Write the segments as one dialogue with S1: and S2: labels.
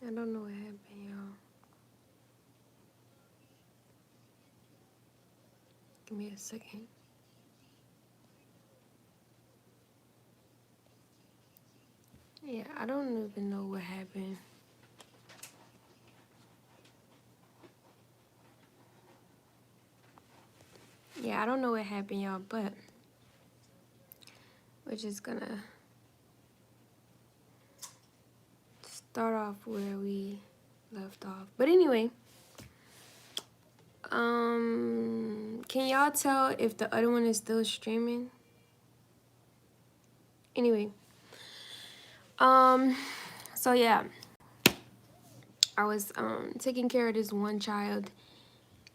S1: I don't know what happened, y'all. Give me a second. Yeah, I don't even know what happened. Yeah, I don't know what happened, y'all, but we're just gonna start off where we left off. But anyway, can y'all tell if the other one is still streaming? Anyway, um, so yeah, I was taking care of this one child,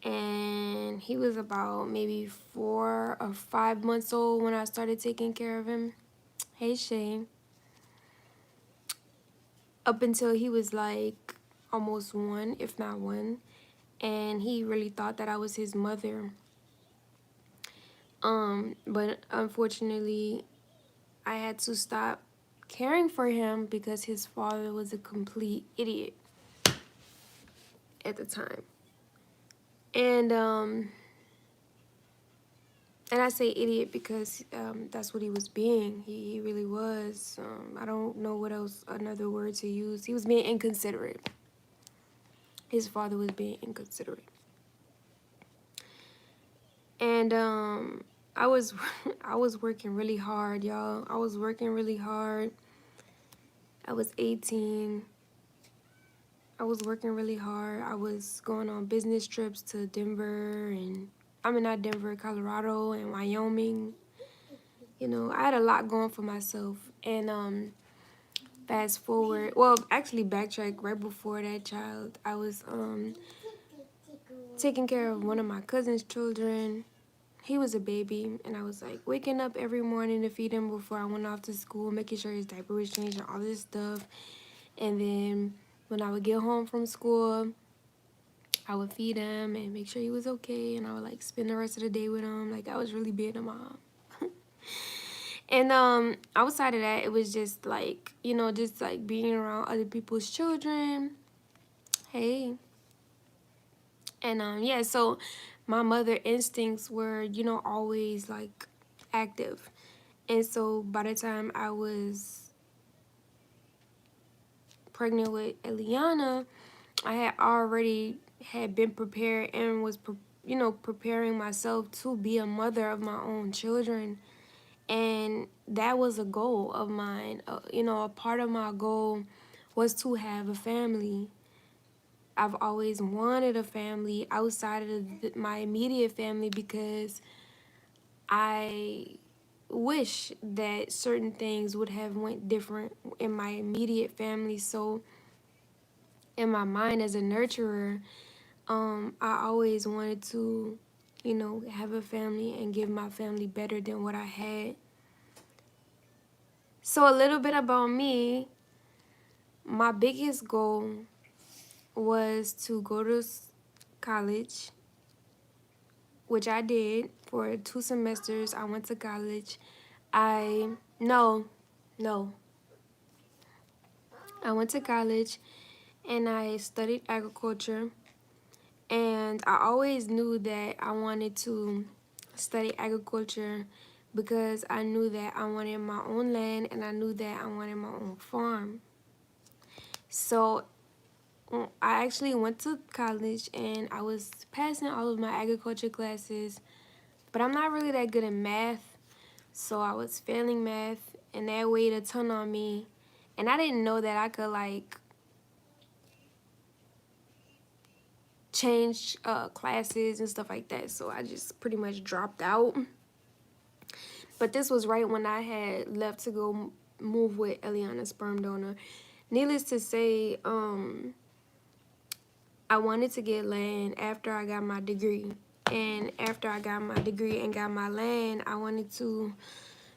S1: and he was about maybe 4 or 5 months old when I started taking care of him. Hey Shane. Up until he was like almost one, if not one, and he really thought that I was his mother. But unfortunately, I had to stop caring for him because his father was a complete idiot at the time. And I say idiot because that's what he was being. He really was. I don't know what else another word to use. He was being inconsiderate. His father was being inconsiderate. And I was I was working really hard, y'all. I was working really hard. I was 18. I was working really hard. I was going on business trips to Denver and I mean not Denver, Colorado and Wyoming. You know, I had a lot going for myself. And fast forward, well, actually backtrack right before that child, I was taking care of one of my cousin's children. He was a baby, and I was like waking up every morning to feed him before I went off to school, making sure his diaper was changed and all this stuff. And then when I would get home from school, I would feed him and make sure he was okay, and I would like spend the rest of the day with him. Like I was really being a mom. And outside of that, it was just like, you know, just like being around other people's children. Hey. And yeah, so my mother instincts were, you know, always like active. And so by the time I was pregnant with Eliana, I had already had been prepared and was, you know, preparing myself to be a mother of my own children. And that was a goal of mine. You know, a part of my goal was to have a family. I've always wanted a family outside of my immediate family because I wish that certain things would have went different in my immediate family. So in my mind as a nurturer, I always wanted to, you know, have a family and give my family better than what I had. So a little bit about me, my biggest goal was to go to college, which I did for 2 semesters. I went to college. I, no, no. I went to college and I studied agriculture. And I always knew that I wanted to study agriculture because I knew that I wanted my own land and I knew that I wanted my own farm. So I actually went to college and I was passing all of my agriculture classes, but I'm not really that good at math. So I was failing math and that weighed a ton on me. And I didn't know that I could like change classes and stuff like that. So I just pretty much dropped out. But this was right when I had left to go move with Eliana Sperm Donor. Needless to say, I wanted to get land after I got my degree. And after I got my degree and got my land, I wanted to,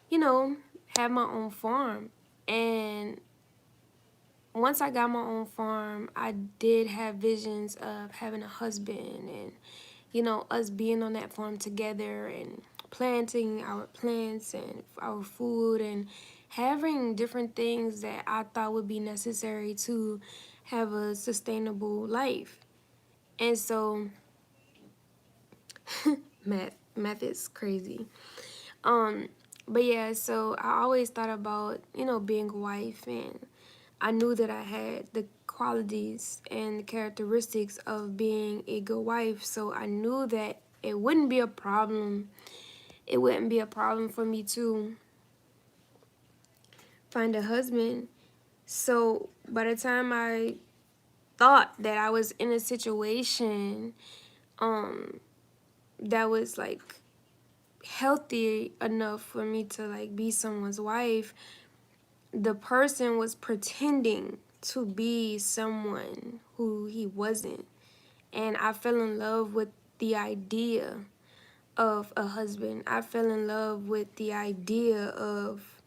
S1: you know, have my own farm. And once I got my own farm, I did have visions of having a husband and, you know, us being on that farm together and planting our plants and our food and having different things that I thought would be necessary to have a sustainable life. And so math is crazy. Um, but yeah, so I always thought about, being a wife, and I knew that I had the qualities and characteristics of being a good wife. So I knew that it wouldn't be a problem. It wouldn't be a problem for me to find a husband. So by the time I thought that I was in a situation um that was like healthy enough for me to like be someone's wife, the person was pretending to be someone who he wasn't. And I fell in love with the idea of a husband. I fell in love with the idea of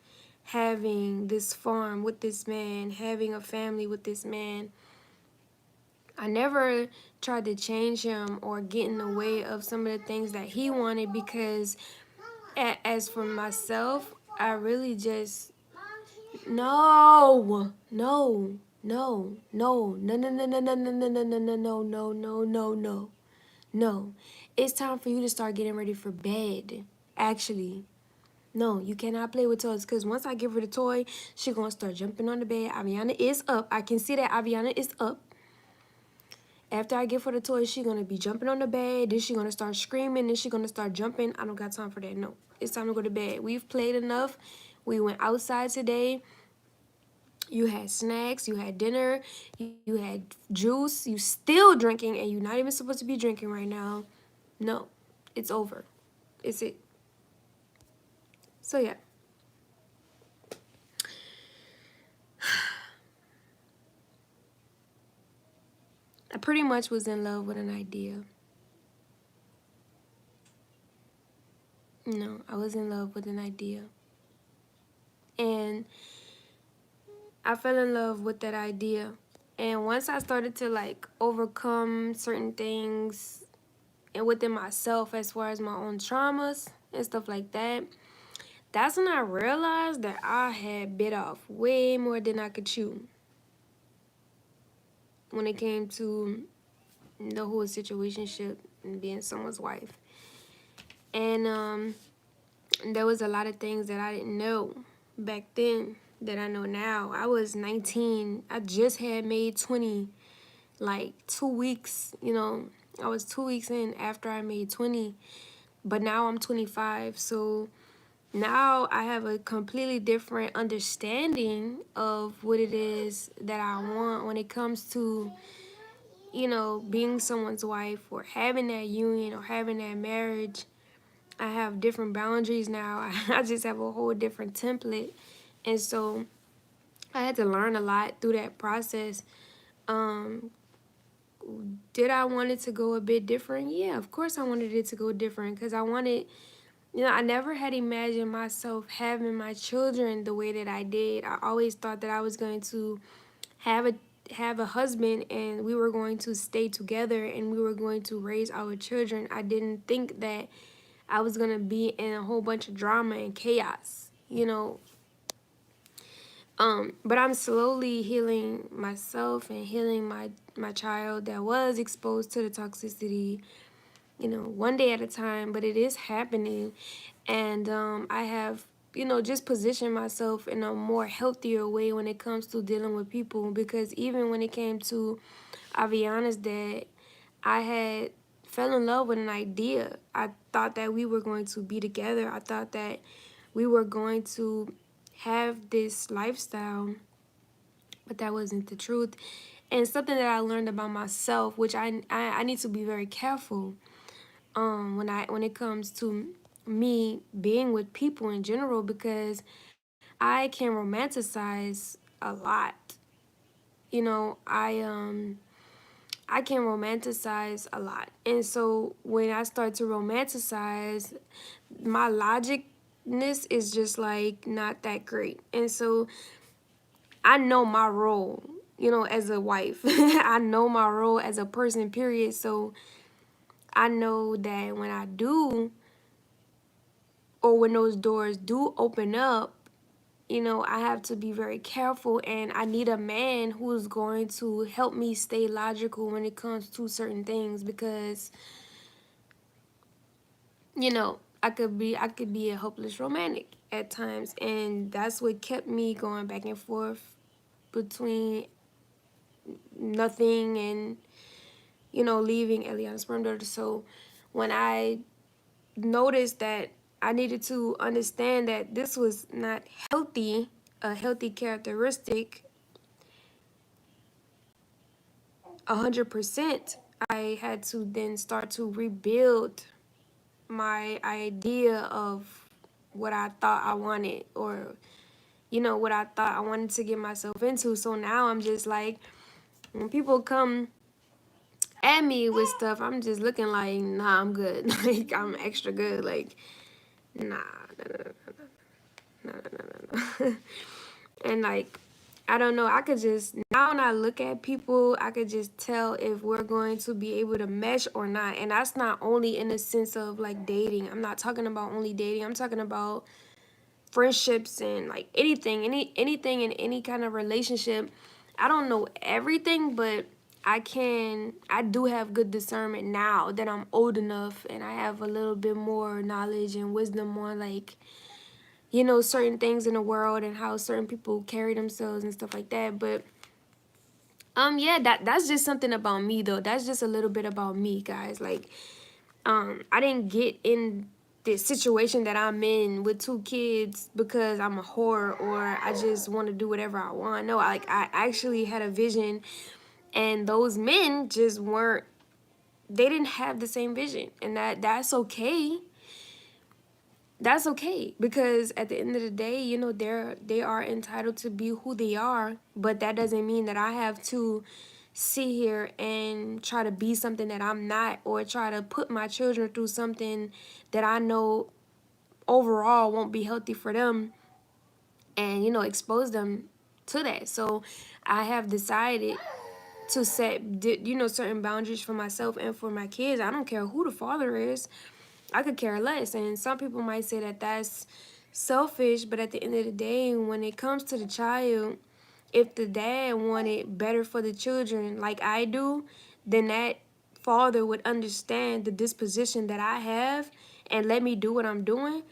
S1: having this farm with this man, having a family with this man. I never tried to change him or get in the way of some of the things that he wanted, because as for myself, I really just no, no, no, no, no, no, no, no, no, no, no, no, no, no, no, no, no, no, no. No. It's time for you to start getting ready for bed. Actually. No, you cannot play with toys, because once I give her the toy, she gonna start jumping on the bed. Aviana is up. I can see that Aviana is up. After I give her the toy, she gonna be jumping on the bed. Then she gonna start screaming. Then she gonna start jumping. I don't got time for that. No, it's time to go to bed. We've played enough. We went outside today. You had snacks. You had dinner. You had juice. You still drinking, and you're not even supposed to be drinking right now. No, it's over. It's it. So yeah, I pretty much was in love with an idea. No, I was in love with an idea. And I fell in love with that idea. And once I started to like overcome certain things and within myself as far as my own traumas and stuff like that, that's when I realized that I had bit off way more than I could chew when it came to the whole situationship and being someone's wife. And there was a lot of things that I didn't know back then that I know now. I was 19. I just had made 20 like 2 weeks, I was 2 weeks in after I made 20, but now I'm 25. So now I have a completely different understanding of what it is that I want when it comes to, being someone's wife or having that union or having that marriage. I have different boundaries now. I just have a whole different template. And so I had to learn a lot through that process. Um, did I want it to go a bit different? Yeah, of course I wanted it to go different, because I wanted, I never had imagined myself having my children the way that I did. I always thought that I was going to have a have a husband, and we were going to stay together, and we were going to raise our children. I didn't think that I was gonna be in a whole bunch of drama and chaos. But I'm slowly healing myself and healing my child that was exposed to the toxicity, one day at a time, but it is happening. And I have, just positioned myself in a more healthier way when it comes to dealing with people, because even when it came to Aviana's dad, I had fell in love with an idea. I thought that we were going to be together. I thought that we were going to have this lifestyle, but that wasn't the truth. And something that I learned about myself, which I need to be very careful when it comes to me being with people in general, because I can romanticize a lot. I can romanticize a lot. And so when I start to romanticize, my logicness is just like not that great. And so I know my role, as a wife. I know my role as a person, period. So I know that when I do, or when those doors do open up, you know, I have to be very careful, and I need a man who's going to help me stay logical when it comes to certain things, because, you know, I could be a hopeless romantic at times, and that's what kept me going back and forth between nothing and, you know, leaving Eliana Sperm Donor. So when I noticed that I needed to understand that this was not healthy, a healthy characteristic, 100%, I had to then start to rebuild my idea of what I thought I wanted, or, you know, what I thought I wanted to get myself into. So now I'm just like, when people come at me with stuff, I'm just looking like, nah, I'm good. Like, I'm extra good. Like, nah, no. And like, I don't know, I could just, now when I look at people, I could just tell if we're going to be able to mesh or not. And that's not only in the sense of like dating. I'm not talking about only dating. I'm talking about friendships and like anything, anything in any kind of relationship. I don't know everything, but I do have good discernment now that I'm old enough, and I have a little bit more knowledge and wisdom on, like, you know, certain things in the world and how certain people carry themselves and stuff like that. But yeah, that's just something about me though. That's just a little bit about me, guys. Like, I didn't get in this situation that I'm in with 2 kids because I'm a whore or I just want to do whatever I want. No, like, I actually had a vision, and those men just weren't, they didn't have the same vision, and that's okay. That's okay, because at the end of the day, you know, they are entitled to be who they are, but that doesn't mean that I have to sit here and try to be something that I'm not, or try to put my children through something that I know overall won't be healthy for them, and, you know, expose them to that. So I have decided to set, you know, certain boundaries for myself and for my kids. I don't care who the father is. I could care less. And some people might say that that's selfish, but at the end of the day, when it comes to the child, if the dad wanted better for the children like I do, then that father would understand the disposition that I have and let me do what I'm doing,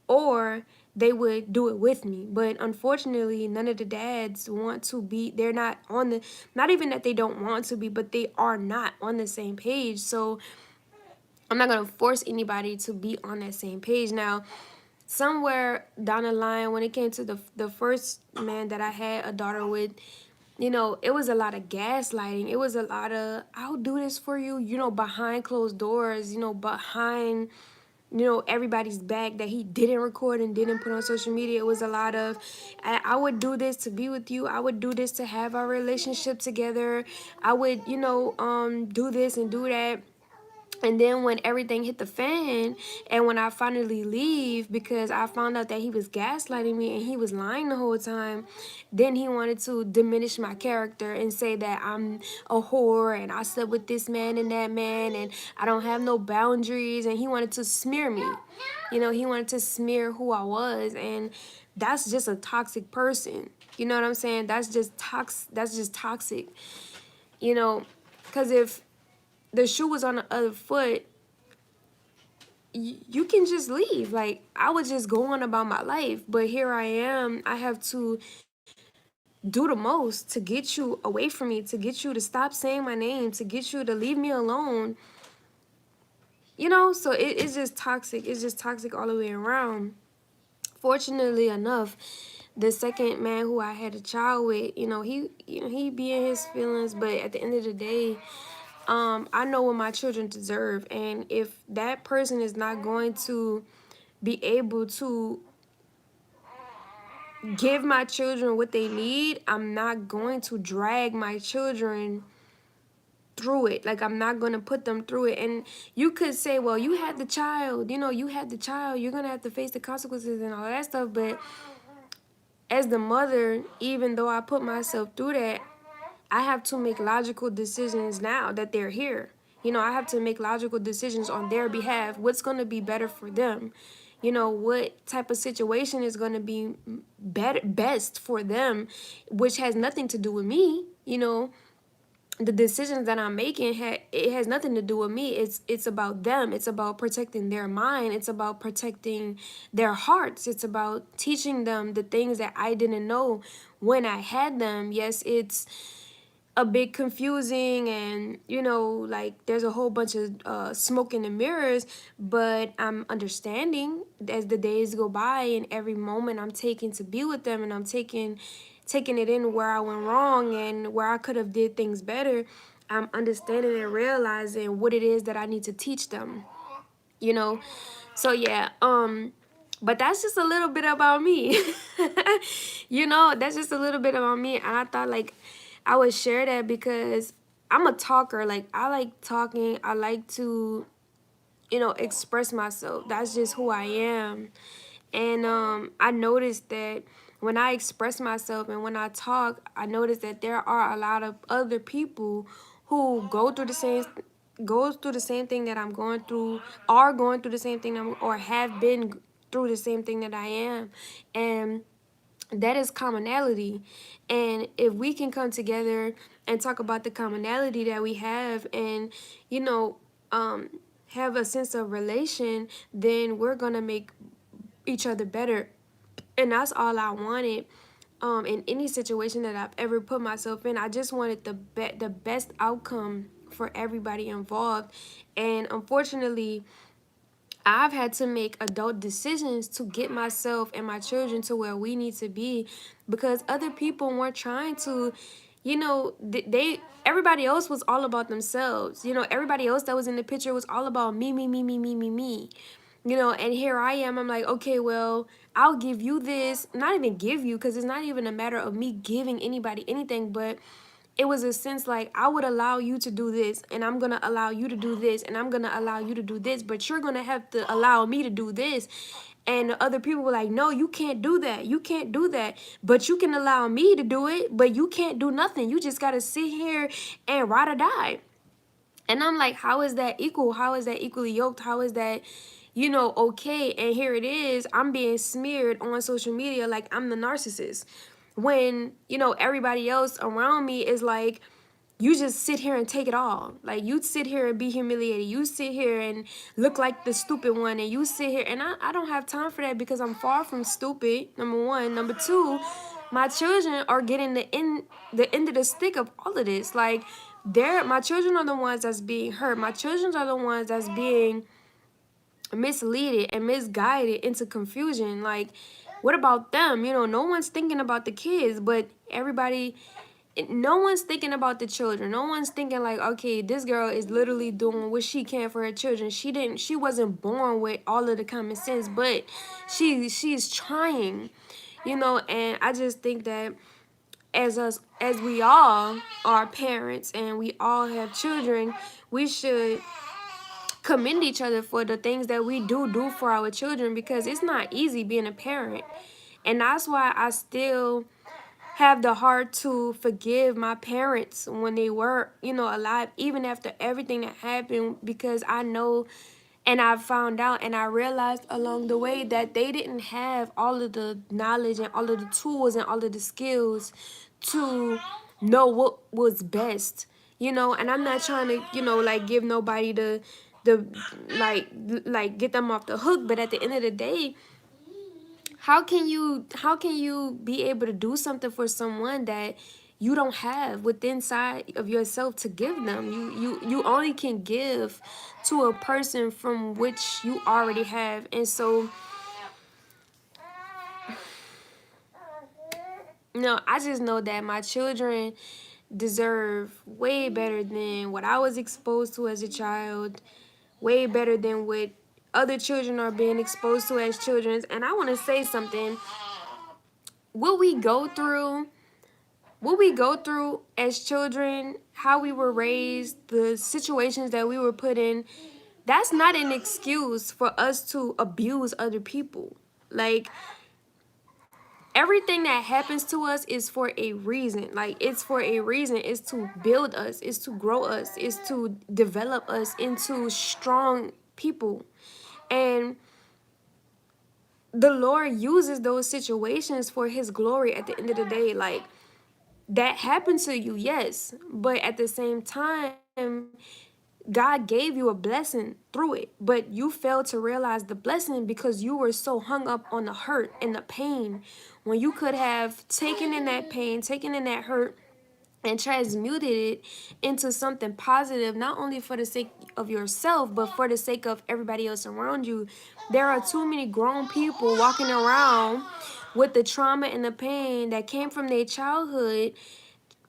S1: or they would do it with me. But unfortunately, none of the dads want to be, they're not on the, not even that they don't want to be, but they are not on the same page. So I'm not gonna force anybody to be on that same page. Now, somewhere down the line, when it came to the first man that I had a daughter with, you know, it was a lot of gaslighting. It was a lot of, I'll do this for you, you know, behind closed doors, you know, behind, you know, everybody's back, that he didn't record and didn't put on social media. It was a lot of, I would do this to be with you. I would do this to have our relationship together. I would, you know, do this and do that. And then when everything hit the fan, and when I finally leave because I found out that he was gaslighting me and he was lying the whole time, then he wanted to diminish my character and say that I'm a whore and I slept with this man and that man and I don't have no boundaries, and he wanted to smear me. You know, he wanted to smear who I was, and that's just a toxic person. You know what I'm saying? That's just toxic. You know, because if the shoe was on the other foot, you can just leave. Like, I would just go on about my life. But here I am. I have to do the most to get you away from me, to get you to stop saying my name, to get you to leave me alone. You know, so it's just toxic. It's just toxic all the way around. Fortunately enough, the second man who I had a child with, he be in his feelings, but at the end of the day, I know what my children deserve, and if that person is not going to be able to give my children what they need, I'm not going to drag my children through it. Like, I'm not going to put them through it. And you could say, well, you had the child, you had the child, you're going to have to face the consequences and all that stuff. But as the mother, even though I put myself through that, I have to make logical decisions now that they're here. I have to make logical decisions on their behalf. What's going to be better for them? you know, what type of situation is going to be best for them, which has nothing to do with me, you know. The decisions that I'm making, it has nothing to do with me. It's about them. It's about protecting their mind. It's about protecting their hearts. It's about teaching them the things that I didn't know when I had them. Yes, it's a bit confusing, and you know, like there's a whole bunch of smoke in the mirrors, but I'm understanding as the days go by, and every moment I'm taking to be with them, and I'm taking it in where I went wrong and where I could have did things better. I'm understanding and realizing what it is that I need to teach them, you know. So yeah, but that's just a little bit about me. You know, that's just a little bit about me, and I thought like I would share that because I'm a talker. Like I like talking. I like to, you know, express myself. That's just who I am. And I noticed that when I express myself and when I talk, I noticed that there are a lot of other people who goes through the same thing that I'm going through, are going through the same thing or have been through the same thing that I am. And that is commonality. And if we can come together and talk about the commonality that we have, and you know, have a sense of relation, then we're gonna make each other better. And that's all I wanted. In any situation that I've ever put myself in, I just wanted the best outcome for everybody involved. And unfortunately, I've had to make adult decisions to get myself and my children to where we need to be, because other people weren't trying to, you know, everybody else was all about themselves. You know, everybody else that was in the picture was all about me, me, me, me, me, me, me. You know, and here I am. I'm like, okay, well, I'll give you this. Not even give you, because it's not even a matter of me giving anybody anything, but it was a sense like I would allow you to do this, and I'm gonna allow you to do this, and I'm gonna allow you to do this, but you're gonna have to allow me to do this. And the other people were like, no, you can't do that. You can't do that. But you can allow me to do it, but you can't do nothing. You just gotta sit here and ride or die. And I'm like, how is that equal? How is that equally yoked? How is that, you know, okay? And here it is, I'm being smeared on social media like I'm the narcissist. When, you know, everybody else around me is like, you just sit here and take it all. Like, you sit here and be humiliated. You sit here and look like the stupid one. And you sit here, and I don't have time for that, because I'm far from stupid, number one. Number two, my children are getting the end of the stick of all of this. Like, my children are the ones that's being hurt. My children are the ones that's being misleaded and misguided into confusion. Like, what about them? You know, no one's thinking about the kids, but no one's thinking about the children. No one's thinking like, okay, this girl is literally doing what she can for her children. She wasn't born with all of the common sense, but she's trying, you know. And I just think that as we all are parents and we all have children, we should commend each other for the things that we do for our children, because it's not easy being a parent. And that's why I still have the heart to forgive my parents when they were, you know, alive, even after everything that happened, because I know, and I found out and I realized along the way that they didn't have all of the knowledge and all of the tools and all of the skills to know what was best, you know. And I'm not trying to, you know, like give nobody the like get them off the hook, but at the end of the day, how can you be able to do something for someone that you don't have within side of yourself to give them? You only can give to a person from which you already have. And so, no, I just know that my children deserve way better than what I was exposed to as a child, way better than what other children are being exposed to as children. And I want to say something. What we go through, what we go through as children, how we were raised, the situations that we were put in, that's not an excuse for us to abuse other people. Like, everything that happens to us is for a reason. Like, it's for a reason. It's to build us, it's to grow us, it's to develop us into strong people. And the Lord uses those situations for his glory at the end of the day. Like, that happened to you, yes, but at the same time, God gave you a blessing through it, but you failed to realize the blessing because you were so hung up on the hurt and the pain, when you could have taken in that pain, taken in that hurt, and transmuted it into something positive, not only for the sake of yourself, but for the sake of everybody else around you. There are too many grown people walking around with the trauma and the pain that came from their childhood,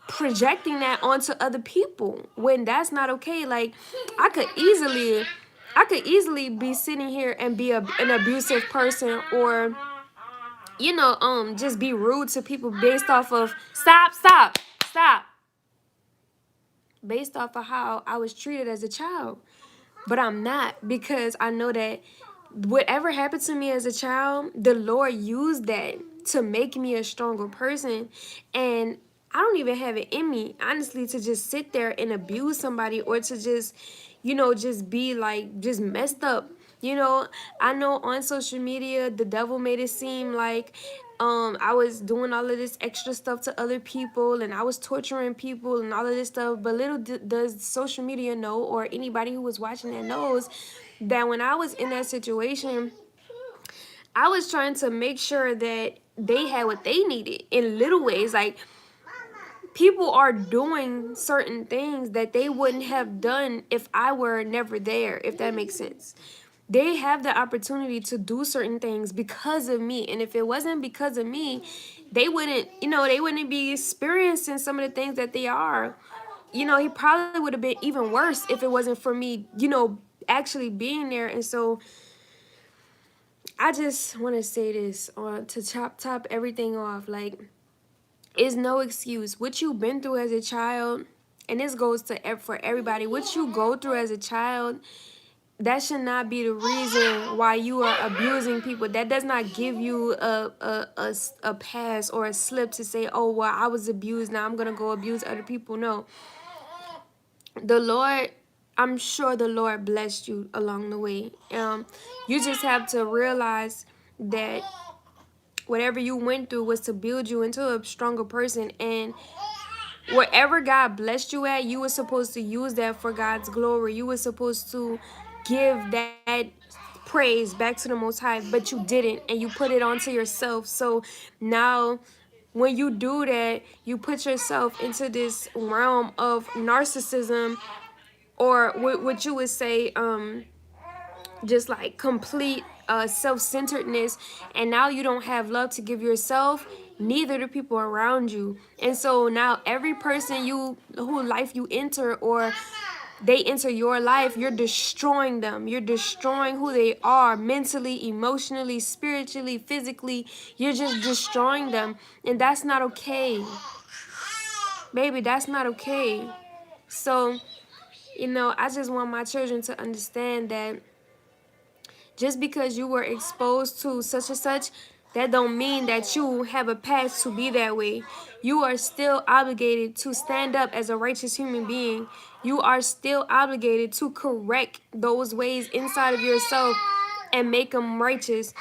S1: projecting that onto other people when that's not okay. Like, I could easily be sitting here and be an abusive person, or just be rude to people based off of stop based off of how I was treated as a child. But I'm not, because I know that whatever happened to me as a child, the Lord used that to make me a stronger person. And I don't even have it in me, honestly, to just sit there and abuse somebody, or to just, just be like, just messed up. I know on social media, the devil made it seem like I was doing all of this extra stuff to other people, and I was torturing people and all of this stuff. But little does social media know, or anybody who was watching that knows, that when I was in that situation, I was trying to make sure that they had what they needed in little ways. Like, people are doing certain things that they wouldn't have done if I were never there, if that makes sense. They have the opportunity to do certain things because of me. And if it wasn't because of me, they wouldn't be experiencing some of the things that they are. He probably would have been even worse if it wasn't for me, actually being there. And so I just want to say this, to top everything off. Like, is no excuse. What you've been through as a child, and this goes to for everybody, what you go through as a child, that should not be the reason why you are abusing people. That does not give you a pass or a slip to say, oh, well, I was abused, now I'm going to go abuse other people. No. The Lord, I'm sure the Lord blessed you along the way. You just have to realize that whatever you went through was to build you into a stronger person. And wherever God blessed you at, you were supposed to use that for God's glory. You were supposed to give that praise back to the Most High, but you didn't, and you put it onto yourself. So now, when you do that, you put yourself into this realm of narcissism, or what you would say, just like complete self-centeredness. And now you don't have love to give yourself, neither do people around you. And so now every person who life you enter, or they enter your life, you're destroying them. You're destroying who they are mentally, emotionally, spiritually, physically. You're just destroying them. And that's not okay. Baby, that's not okay. So, I just want my children to understand that just because you were exposed to such and such, that don't mean that you have a past to be that way. You are still obligated to stand up as a righteous human being. You are still obligated to correct those ways inside of yourself and make them righteous.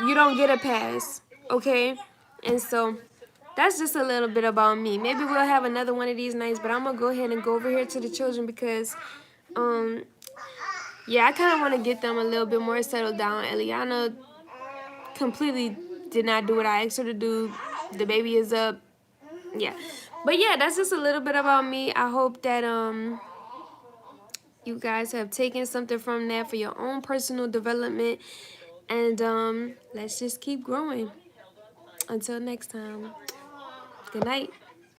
S1: You don't get a pass, okay? And so that's just a little bit about me. Maybe we'll have another one of these nights, but I'm going to go ahead and go over here to the children because, yeah, I kind of want to get them a little bit more settled down. Eliana completely did not do what I asked her to do. The baby is up. Yeah. But yeah, that's just a little bit about me. I hope that you guys have taken something from that for your own personal development. And let's just keep growing. Until next time. Good night.